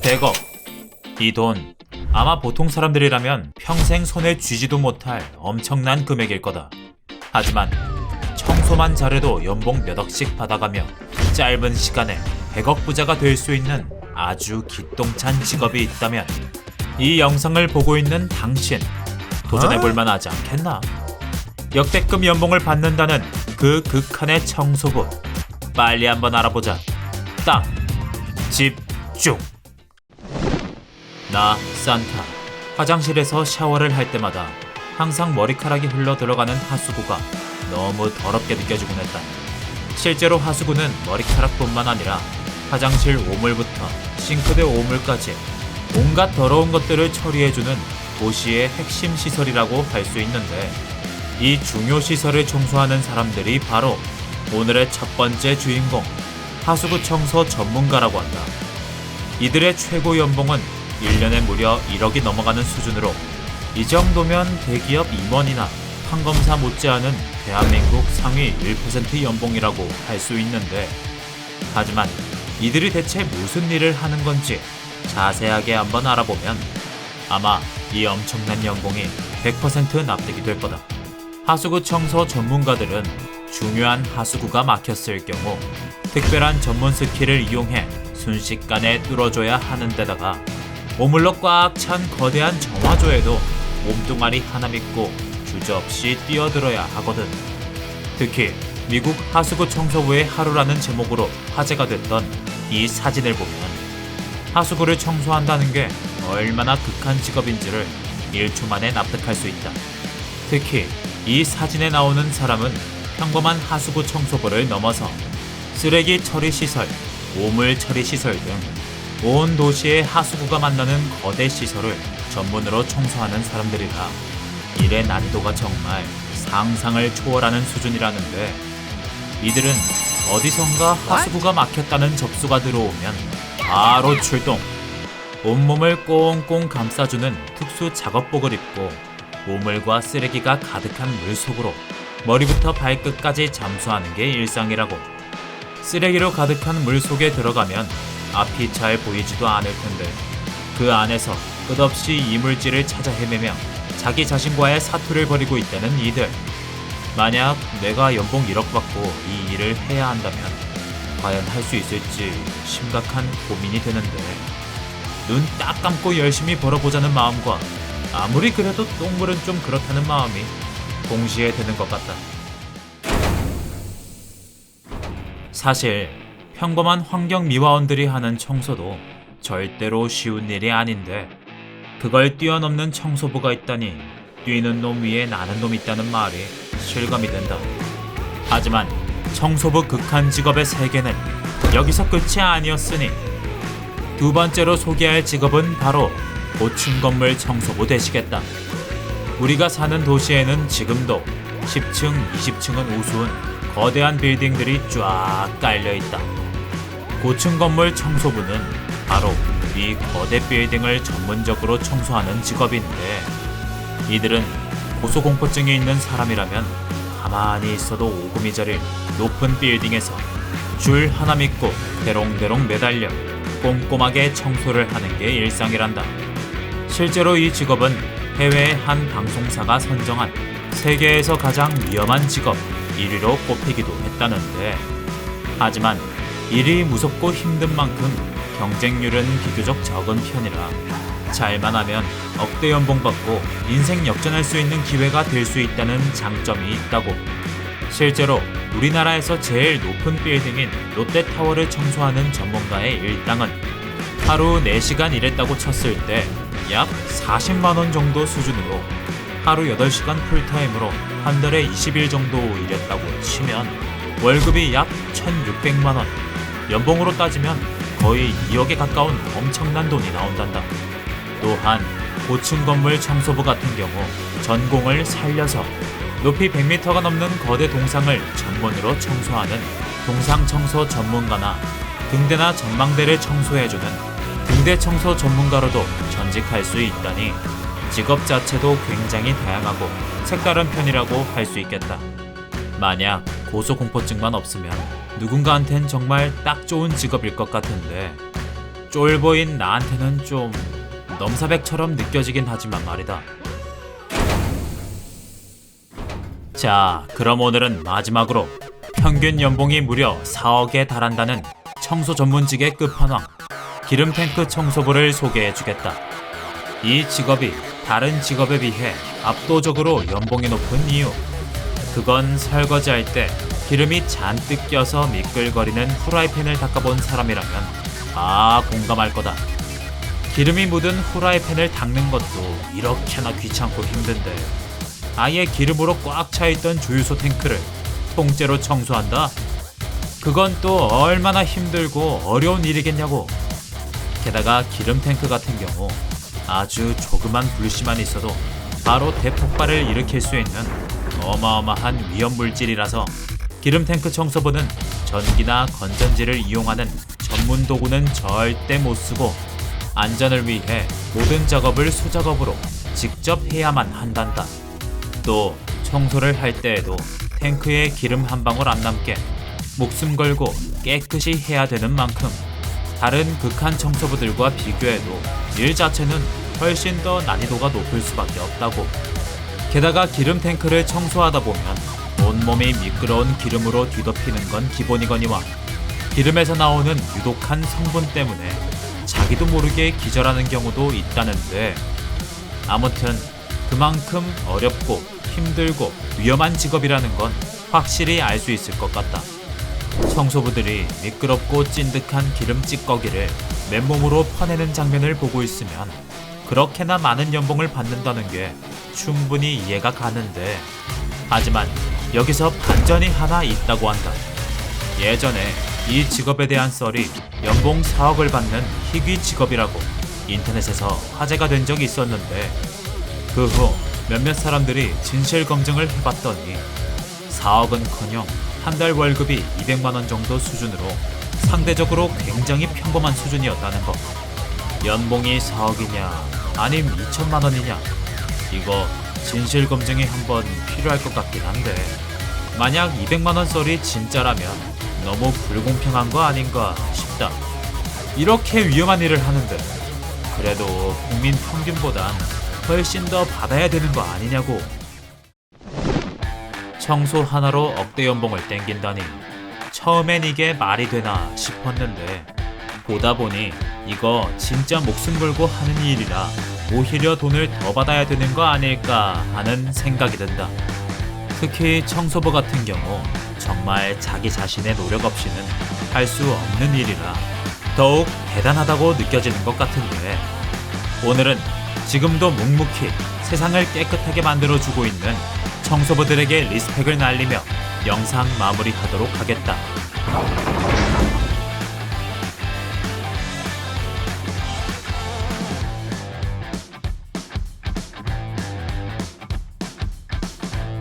100억. 이 돈 아마 보통 사람들이라면 평생 손에 쥐지도 못할 엄청난 금액일 거다. 하지만 청소만 잘해도 연봉 몇 억씩 받아가며 짧은 시간에 100억 부자가 될 수 있는 아주 기똥찬 직업이 있다면 이 영상을 보고 있는 당신 도전해볼 만하지 않겠나? 역대급 연봉을 받는다는 그 극한의 청소부 빨리 한번 알아보자. 딱 집중. 나 산타. 화장실에서 샤워를 할 때마다 항상 머리카락이 흘러 들어가는 하수구가 너무 더럽게 느껴지곤 했다. 실제로 하수구는 머리카락뿐만 아니라 화장실 오물부터 싱크대 오물까지 온갖 더러운 것들을 처리해주는 도시의 핵심 시설이라고 할 수 있는데, 이 중요 시설을 청소하는 사람들이 바로 오늘의 첫 번째 주인공, 하수구 청소 전문가라고 한다. 이들의 최고 연봉은 1년에 무려 1억이 넘어가는 수준으로, 이 정도면 대기업 임원이나 판검사 못지않은 대한민국 상위 1% 연봉이라고 할 수 있는데, 하지만 이들이 대체 무슨 일을 하는 건지 자세하게 한번 알아보면 아마 이 엄청난 연봉이 100% 납득이 될 거다. 하수구 청소 전문가들은 중요한 하수구가 막혔을 경우 특별한 전문 스킬을 이용해 순식간에 뚫어줘야 하는 데다가 오물로 꽉 찬 거대한 정화조에도 몸뚱아리 하나 믿고 주저없이 뛰어들어야 하거든. 특히 미국 하수구 청소부의 하루라는 제목으로 화제가 됐던 이 사진을 보면 하수구를 청소한다는 게 얼마나 극한 직업인지를 1초 만에 납득할 수 있다. 특히 이 사진에 나오는 사람은 평범한 하수구 청소부를 넘어서 쓰레기 처리 시설, 오물 처리 시설 등 온 도시의 하수구가 만나는 거대 시설을 전문으로 청소하는 사람들이라 일의 난이도가 정말 상상을 초월하는 수준이라는데, 이들은 어디선가 하수구가 막혔다는 접수가 들어오면 바로 출동. 온몸을 꽁꽁 감싸주는 특수 작업복을 입고 오물과 쓰레기가 가득한 물속으로 머리부터 발끝까지 잠수하는 게 일상이라고. 쓰레기로 가득한 물속에 들어가면 앞이 잘 보이지도 않을 텐데 그 안에서 끝없이 이물질을 찾아 헤매며 자기 자신과의 사투를 벌이고 있다는 이들. 만약 내가 연봉 1억 받고 이 일을 해야 한다면 과연 할 수 있을지 심각한 고민이 되는데, 눈 딱 감고 열심히 벌어보자는 마음과 아무리 그래도 똥물은 좀 그렇다는 마음이 동시에 드는 것 같다. 사실 평범한 환경미화원들이 하는 청소도 절대로 쉬운 일이 아닌데, 그걸 뛰어넘는 청소부가 있다니 뛰는 놈 위에 나는 놈이 있다는 말이 실감이 된다. 하지만 청소부 극한 직업의 세계는 여기서 끝이 아니었으니 두 번째로 소개할 직업은 바로 고층 건물 청소부 되시겠다. 우리가 사는 도시에는 지금도 10층, 20층은 우스운 거대한 빌딩들이 쫙 깔려있다. 고층 건물 청소부는 바로 이 거대 빌딩을 전문적으로 청소하는 직업인데, 이들은 고소공포증이 있는 사람이라면 가만히 있어도 오금이 저릴 높은 빌딩에서 줄 하나 믿고 대롱대롱 매달려 꼼꼼하게 청소를 하는 게 일상이란다. 실제로 이 직업은 해외의 한 방송사가 선정한 세계에서 가장 위험한 직업 1위로 꼽히기도 했다는데, 하지만 일이 무섭고 힘든 만큼 경쟁률은 비교적 적은 편이라 잘만 하면 억대 연봉 받고 인생 역전할 수 있는 기회가 될 수 있다는 장점이 있다고. 실제로 우리나라에서 제일 높은 빌딩인 롯데타워를 청소하는 전문가의 일당은 하루 4시간 일했다고 쳤을 때 약 40만원 정도 수준으로 하루 8시간 풀타임으로 한 달에 20일 정도 일했다고 치면 월급이 약 1,600만원, 연봉으로 따지면 거의 2억에 가까운 엄청난 돈이 나온단다. 또한 고층 건물 청소부 같은 경우 전공을 살려서 높이 100m가 넘는 거대 동상을 전문으로 청소하는 동상 청소 전문가나 등대나 전망대를 청소해주는 등대 청소 전문가로도 전직할 수 있다니 직업 자체도 굉장히 다양하고 색다른 편이라고 할 수 있겠다. 만약 고소공포증만 없으면 누군가한텐 정말 딱 좋은 직업일 것 같은데, 쫄보인 나한테는 좀 넘사벽처럼 느껴지긴 하지만 말이다. 자, 그럼 오늘은 마지막으로 평균 연봉이 무려 4억에 달한다는 청소 전문직의 끝판왕 기름탱크 청소부를 소개해주겠다. 이 직업이 다른 직업에 비해 압도적으로 연봉이 높은 이유, 그건 설거지할 때 기름이 잔뜩 껴서 미끌거리는 후라이팬을 닦아본 사람이라면 공감할 거다. 기름이 묻은 후라이팬을 닦는 것도 이렇게나 귀찮고 힘든데 아예 기름으로 꽉 차있던 주유소 탱크를 통째로 청소한다? 그건 또 얼마나 힘들고 어려운 일이겠냐고. 게다가 기름 탱크 같은 경우 아주 조그만 불씨만 있어도 바로 대폭발을 일으킬 수 있는 어마어마한 위험 물질이라서 기름 탱크 청소부는 전기나 건전지를 이용하는 전문 도구는 절대 못 쓰고 안전을 위해 모든 작업을 수작업으로 직접 해야만 한단다. 또 청소를 할 때에도 탱크에 기름 한 방울 안 남게 목숨 걸고 깨끗이 해야 되는 만큼 다른 극한 청소부들과 비교해도 일 자체는 훨씬 더 난이도가 높을 수밖에 없다고. 게다가 기름 탱크를 청소하다 보면 온몸이 미끄러운 기름으로 뒤덮이는 건 기본이거니와 기름에서 나오는 유독한 성분 때문에 자기도 모르게 기절하는 경우도 있다는데, 아무튼 그만큼 어렵고 힘들고 위험한 직업이라는 건 확실히 알 수 있을 것 같다. 청소부들이 미끄럽고 찐득한 기름 찌꺼기를 맨몸으로 퍼내는 장면을 보고 있으면 그렇게나 많은 연봉을 받는다는 게 충분히 이해가 가는데, 하지만 여기서 반전이 하나 있다고 한다. 예전에 이 직업에 대한 썰이 연봉 4억을 받는 희귀 직업이라고 인터넷에서 화제가 된 적이 있었는데, 그 후 몇몇 사람들이 진실 검증을 해봤더니 4억은커녕 한 달 월급이 200만원 정도 수준으로 상대적으로 굉장히 평범한 수준이었다는 것. 연봉이 4억이냐 아님 2천만원이냐, 이거 진실 검증이 한번 필요할 것 같긴 한데, 만약 200만원 썰이 진짜라면 너무 불공평한 거 아닌가 싶다. 이렇게 위험한 일을 하는데 그래도 국민 평균보단 훨씬 더 받아야 되는 거 아니냐고. 청소 하나로 억대 연봉을 땡긴다니 처음엔 이게 말이 되나 싶었는데, 보다 보니 이거 진짜 목숨 걸고 하는 일이라 오히려 돈을 더 받아야 되는 거 아닐까 하는 생각이 든다. 특히 청소부 같은 경우 정말 자기 자신의 노력 없이는 할 수 없는 일이라 더욱 대단하다고 느껴지는 것 같은데, 오늘은 지금도 묵묵히 세상을 깨끗하게 만들어주고 있는 청소부들에게 리스펙을 날리며 영상 마무리하도록 하겠다.